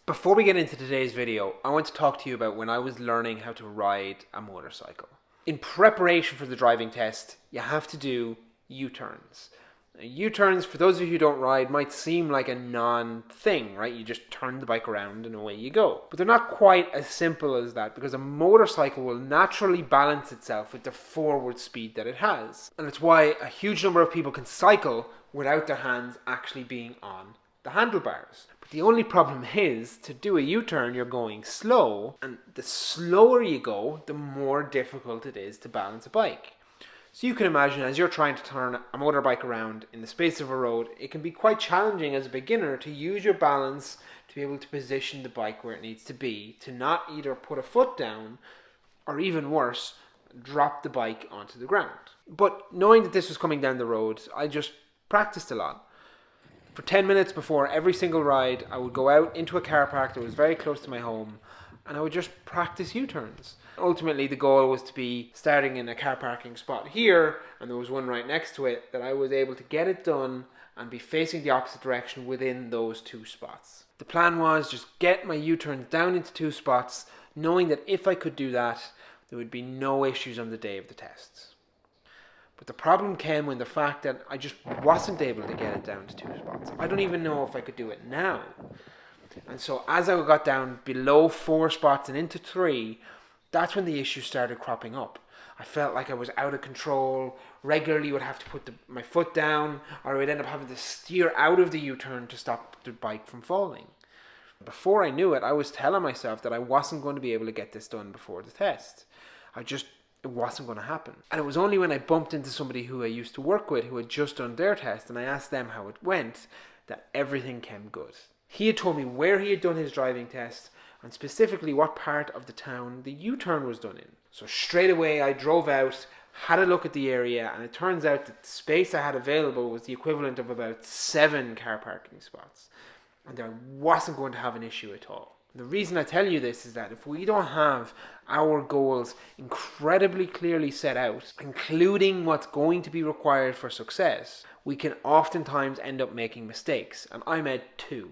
Before we get into today's video, I want to talk to you about when I was learning how to ride a motorcycle. In preparation for the driving test, you have to do U-turns. U-turns, for those of you who don't ride, might seem like a non-thing, right? You just turn the bike around and away you go. But they're not quite as simple as that, because a motorcycle will naturally balance itself with the forward speed that it has. And it's why a huge number of people can cycle without their hands actually being on the handlebars. But the only problem is, to do a U-turn, you're going slow, and the slower you go, the more difficult it is to balance a bike. So you can imagine, as you're trying to turn a motorbike around in the space of a road, it can be quite challenging as a beginner to use your balance to be able to position the bike where it needs to be, to not either put a foot down, or even worse, drop the bike onto the ground. But knowing that this was coming down the road, I just practiced a lot. For 10 minutes before every single ride, I would go out into a car park that was very close to my home, and I would just practice U-turns. Ultimately, the goal was to be starting in a car parking spot here, and there was one right next to it, that I was able to get it done and be facing the opposite direction within those two spots. The plan was just get my U-turns down into two spots, knowing that if I could do that, there would be no issues on the day of the tests. But the problem came when the fact that I just wasn't able to get it down to two spots. I don't even know if I could do it now. And so as I got down below 4 spots and into 3, that's when the issues started cropping up. I felt like I was out of control, regularly would have to put my foot down, or I would end up having to steer out of the U-turn to stop the bike from falling. Before I knew it, I was telling myself that I wasn't going to be able to get this done before the test. It wasn't going to happen. And it was only when I bumped into somebody who I used to work with who had just done their test, and I asked them how it went, that everything came good. He had told me where he had done his driving test, and specifically what part of the town the U-turn was done in. So straight away I drove out, had a look at the area, and it turns out that the space I had available was the equivalent of about 7 car parking spots. And I wasn't going to have an issue at all. The reason I tell you this is that if we don't have our goals incredibly clearly set out, including what's going to be required for success, we can oftentimes end up making mistakes. And I made 2.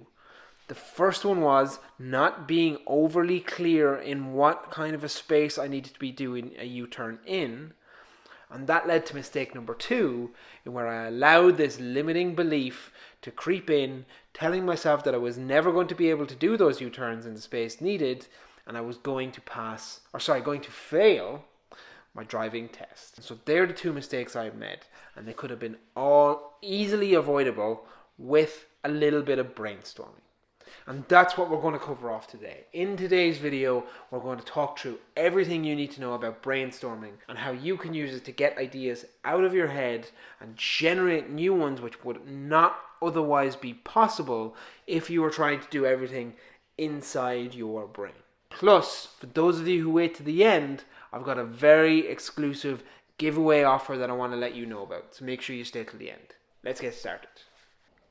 The first one was not being overly clear in what kind of a space I needed to be doing a U-turn in. And that led to mistake number 2, in where I allowed this limiting belief to creep in, telling myself that I was never going to be able to do those U-turns in the space needed, and I was going to fail my driving test. So they're the 2 mistakes I had made, and they could have been all easily avoidable with a little bit of brainstorming. And that's what we're going to cover off today. In today's video, we're going to talk through everything you need to know about brainstorming and how you can use it to get ideas out of your head and generate new ones which would not otherwise be possible if you were trying to do everything inside your brain. Plus, for those of you who wait to the end, I've got a very exclusive giveaway offer that I want to let you know about. So make sure you stay till the end. Let's get started.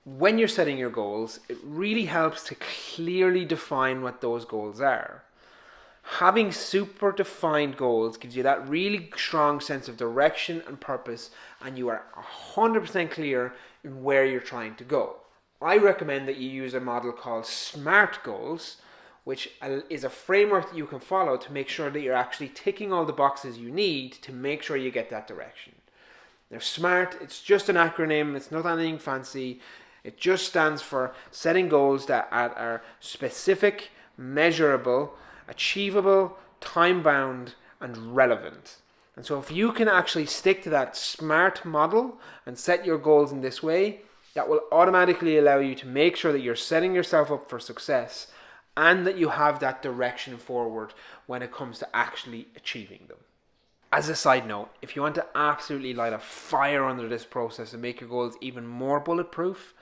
When you're setting your goals, it really helps to clearly define what those goals are. Having super defined goals gives you that really strong sense of direction and purpose, and you are 100% clear in where you're trying to go. I recommend that you use a model called SMART goals, which is a framework that you can follow to make sure that you're actually ticking all the boxes you need to make sure you get that direction. Now, SMART, it's just an acronym, it's not anything fancy. It just stands for setting goals that are specific, measurable, achievable, time-bound, and relevant. And so if you can actually stick to that SMART model and set your goals in this way, that will automatically allow you to make sure that you're setting yourself up for success and that you have that direction forward when it comes to actually achieving them. As a side note, if you want to absolutely light a fire under this process and make your goals even more bulletproof,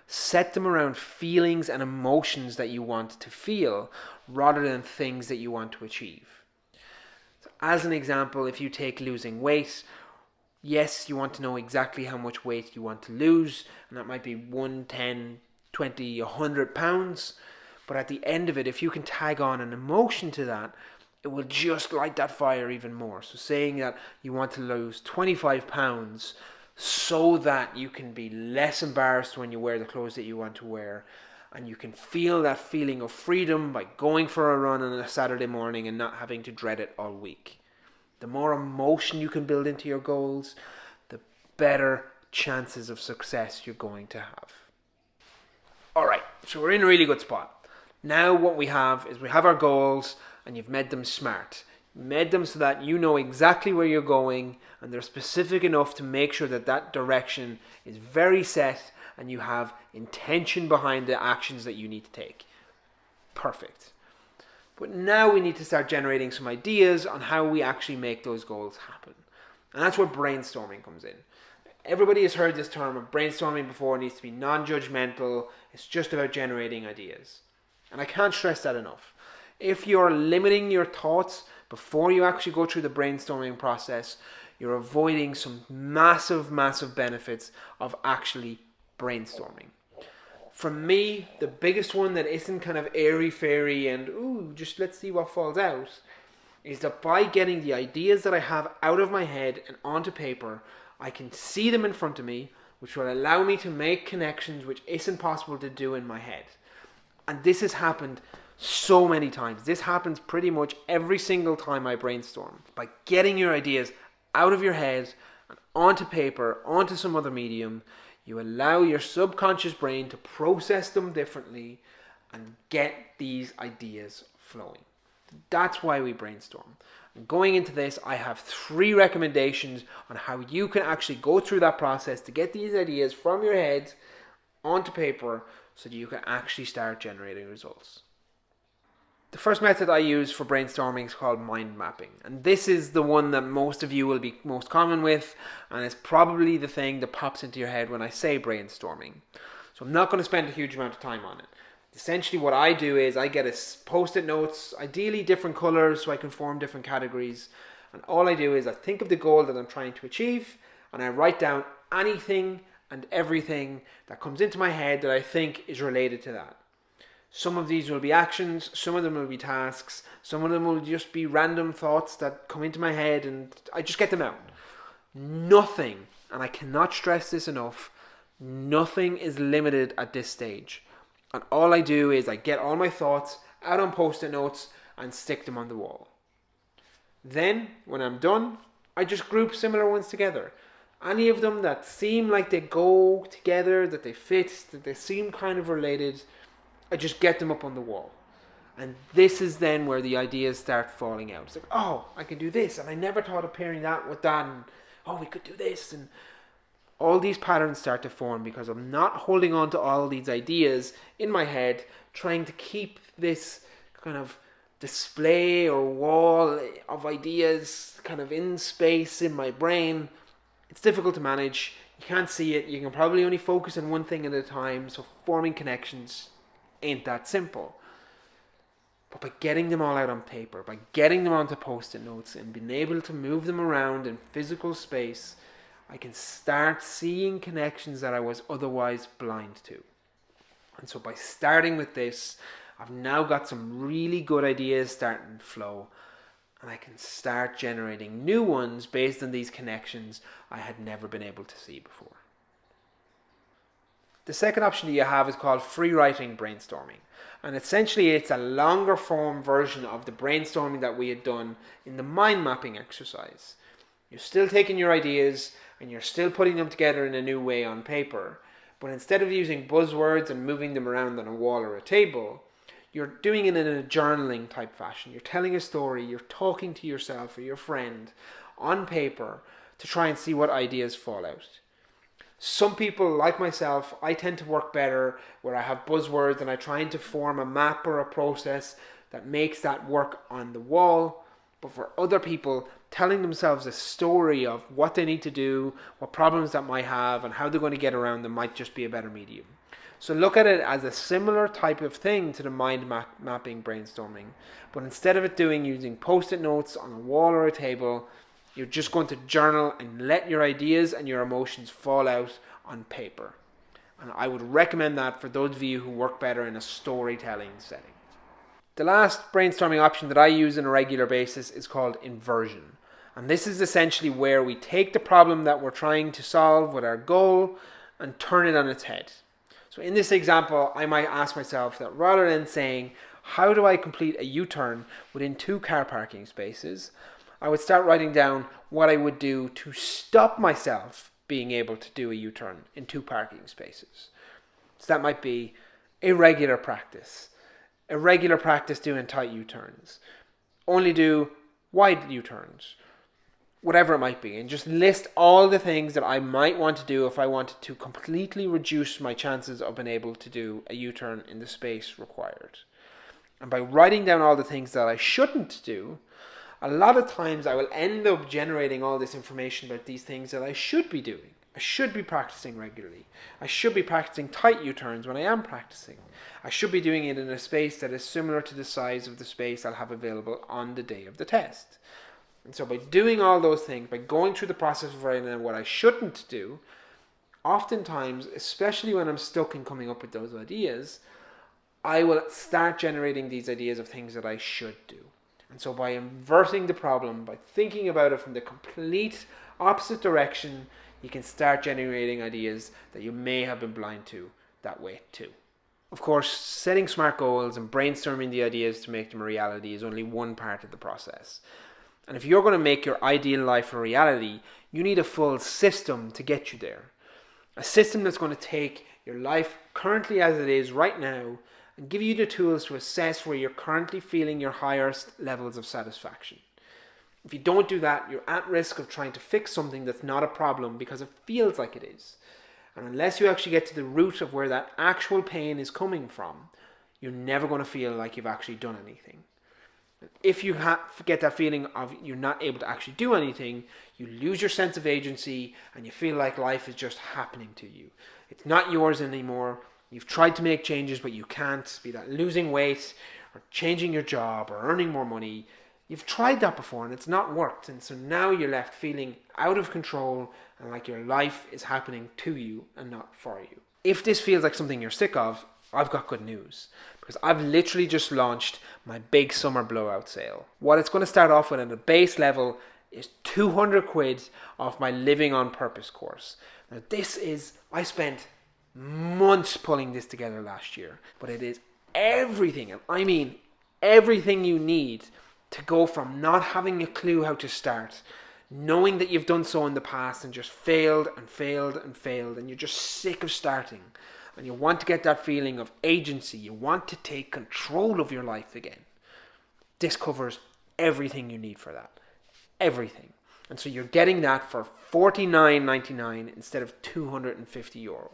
set them around feelings and emotions that you want to feel rather than things that you want to achieve. So as an example, if you take losing weight, yes, you want to know exactly how much weight you want to lose, and that might be 1, 10, 20, 100 pounds. But at the end of it, if you can tag on an emotion to that, it will just light that fire even more. So saying that you want to lose 25 pounds so that you can be less embarrassed when you wear the clothes that you want to wear, And you can feel that feeling of freedom by going for a run on a Saturday morning and not having to dread it all week. The more emotion you can build into your goals, the better chances of success you're going to have. Alright, so we're in a really good spot. Now what we have is we have our goals and you've made them smart. You made them so that you know exactly where you're going and they're specific enough to make sure that that direction is very set and you have intention behind the actions that you need to take. Perfect. But now we need to start generating some ideas on how we actually make those goals happen. And that's where brainstorming comes in. Everybody has heard this term of brainstorming before. It needs to be non-judgmental. It's just about generating ideas. And I can't stress that enough. If you're limiting your thoughts before you actually go through the brainstorming process, you're avoiding some massive, massive benefits of actually brainstorming. For me, the biggest one that isn't kind of airy-fairy and, ooh, just let's see what falls out, is that by getting the ideas that I have out of my head and onto paper, I can see them in front of me, which will allow me to make connections which isn't possible to do in my head. And this has happened so many times. This happens pretty much every single time I brainstorm. By getting your ideas out of your head and onto paper, onto some other medium, you allow your subconscious brain to process them differently and get these ideas flowing. That's why we brainstorm. And going into this, I have 3 recommendations on how you can actually go through that process to get these ideas from your head onto paper so that you can actually start generating results. The first method I use for brainstorming is called mind mapping. And this is the one that most of you will be most common with, and it's probably the thing that pops into your head when I say brainstorming. So I'm not going to spend a huge amount of time on it. Essentially what I do is I get a post-it notes, ideally different colors so I can form different categories. And all I do is I think of the goal that I'm trying to achieve and I write down anything and everything that comes into my head that I think is related to that. Some of these will be actions, some of them will be tasks, some of them will just be random thoughts that come into my head and I just get them out. Nothing, and I cannot stress this enough, nothing is limited at this stage. And all I do is I get all my thoughts out on post-it notes and stick them on the wall. Then, when I'm done, I just group similar ones together. Any of them that seem like they go together, that they fit, that they seem kind of related, I just get them up on the wall. And this is then where the ideas start falling out. It's like, oh, I can do this, and I never thought of pairing that with that, and oh, we could do this, and all these patterns start to form because I'm not holding on to all these ideas in my head, trying to keep this kind of display or wall of ideas kind of in space in my brain. It's difficult to manage. You can't see it. You can probably only focus on one thing at a time, so forming connections ain't that simple. But by getting them all out on paper, by getting them onto post-it notes and being able to move them around in physical space, I can start seeing connections that I was otherwise blind to. And so by starting with this, I've now got some really good ideas starting to flow, and I can start generating new ones based on these connections I had never been able to see before. The second option that you have is called free writing brainstorming. And essentially it's a longer form version of the brainstorming that we had done in the mind mapping exercise. You're still taking your ideas and you're still putting them together in a new way on paper. But instead of using buzzwords and moving them around on a wall or a table, you're doing it in a journaling type fashion. You're telling a story, you're talking to yourself or your friend on paper to try and see what ideas fall out. Some people, like myself, I tend to work better where I have buzzwords and I try to form a map or a process that makes that work on the wall. But for other people, telling themselves a story of what they need to do, what problems that might have, and how they're going to get around them might just be a better medium. So look at it as a similar type of thing to the mind mapping brainstorming. But instead of it using post-it notes on a wall or a table, you're just going to journal and let your ideas and your emotions fall out on paper. And I would recommend that for those of you who work better in a storytelling setting. The last brainstorming option that I use on a regular basis is called inversion. And this is essentially where we take the problem that we're trying to solve with our goal and turn it on its head. So in this example, I might ask myself that rather than saying, how do I complete a U-turn within 2 car parking spaces, I would start writing down what I would do to stop myself being able to do a U-turn in 2 parking spaces. So that might be irregular practice doing tight U-turns, only do wide U-turns, whatever it might be, and just list all the things that I might want to do if I wanted to completely reduce my chances of being able to do a U-turn in the space required. And by writing down all the things that I shouldn't do, a lot of times I will end up generating all this information about these things that I should be doing. I should be practicing regularly. I should be practicing tight U-turns when I am practicing. I should be doing it in a space that is similar to the size of the space I'll have available on the day of the test. And so by doing all those things, by going through the process of writing down what I shouldn't do, oftentimes, especially when I'm stuck in coming up with those ideas, I will start generating these ideas of things that I should do. And so by inverting the problem, by thinking about it from the complete opposite direction, you can start generating ideas that you may have been blind to that way too. Of course, setting smart goals and brainstorming the ideas to make them a reality is only one part of the process. And if you're going to make your ideal life a reality, you need a full system to get you there. A system that's going to take your life currently as it is right now and give you the tools to assess where you're currently feeling your highest levels of satisfaction. If you don't do that, you're at risk of trying to fix something that's not a problem because it feels like it is. And unless you actually get to the root of where that actual pain is coming from, you're never going to feel like you've actually done anything. If you get that feeling of you're not able to actually do anything, you lose your sense of agency and you feel like life is just happening to you. It's not yours anymore. You've tried to make changes, but you can't. Be that losing weight or changing your job or earning more money. You've tried that before and it's not worked. And so now you're left feeling out of control and like your life is happening to you and not for you. If this feels like something you're sick of, I've got good news, because I've literally just launched my big summer blowout sale. What it's going to start off with at a base level is 200 quid off my Living on Purpose course. Now I spent months pulling this together last year, but it is everything, and I mean everything you need to go from not having a clue how to start, knowing that you've done so in the past and just failed, and you're just sick of starting. And you want to get that feeling of agency. You want to take control of your life again. This covers everything you need for that. Everything. And so you're getting that for $49.99 instead of €250.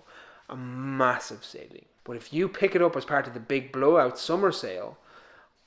A massive saving. But if you pick it up as part of the big blowout summer sale,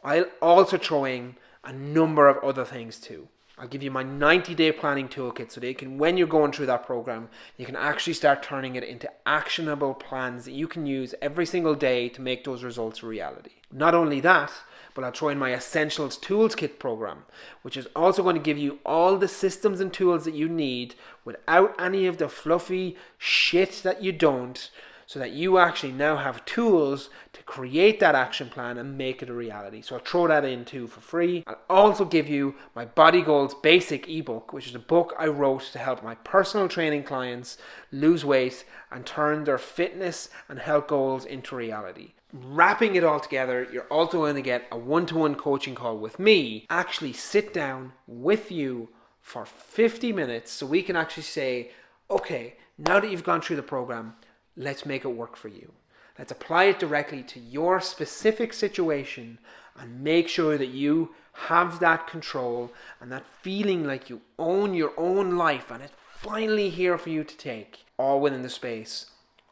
I'll also throw in a number of other things too. I'll give you my 90-day planning toolkit so that when you're going through that program, you can actually start turning it into actionable plans that you can use every single day to make those results a reality. Not only that, but I'll throw in my Essentials Tools Kit program, which is also going to give you all the systems and tools that you need without any of the fluffy shit that you don't, so that you actually now have tools to create that action plan and make it a reality. So I'll throw that in too for free. I'll also give you my Body Goals Basic ebook, which is a book I wrote to help my personal training clients lose weight and turn their fitness and health goals into reality. Wrapping it all together, you're also going to get a one-to-one coaching call with me. Actually sit down with you for 50 minutes so we can actually say, okay, now that you've gone through the program, let's make it work for you. Let's apply it directly to your specific situation and make sure that you have that control and that feeling like you own your own life and it's finally here for you to take, all within the space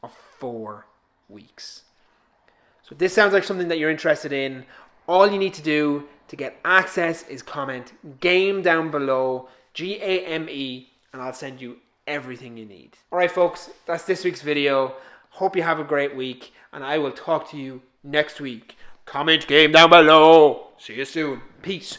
of 4 weeks. So if this sounds like something that you're interested in, all you need to do to get access is comment GAME down below, GAME, and I'll send you everything you need. Alright folks, that's this week's video. Hope you have a great week and I will talk to you next week. Comment GAME down below. See you soon. Peace.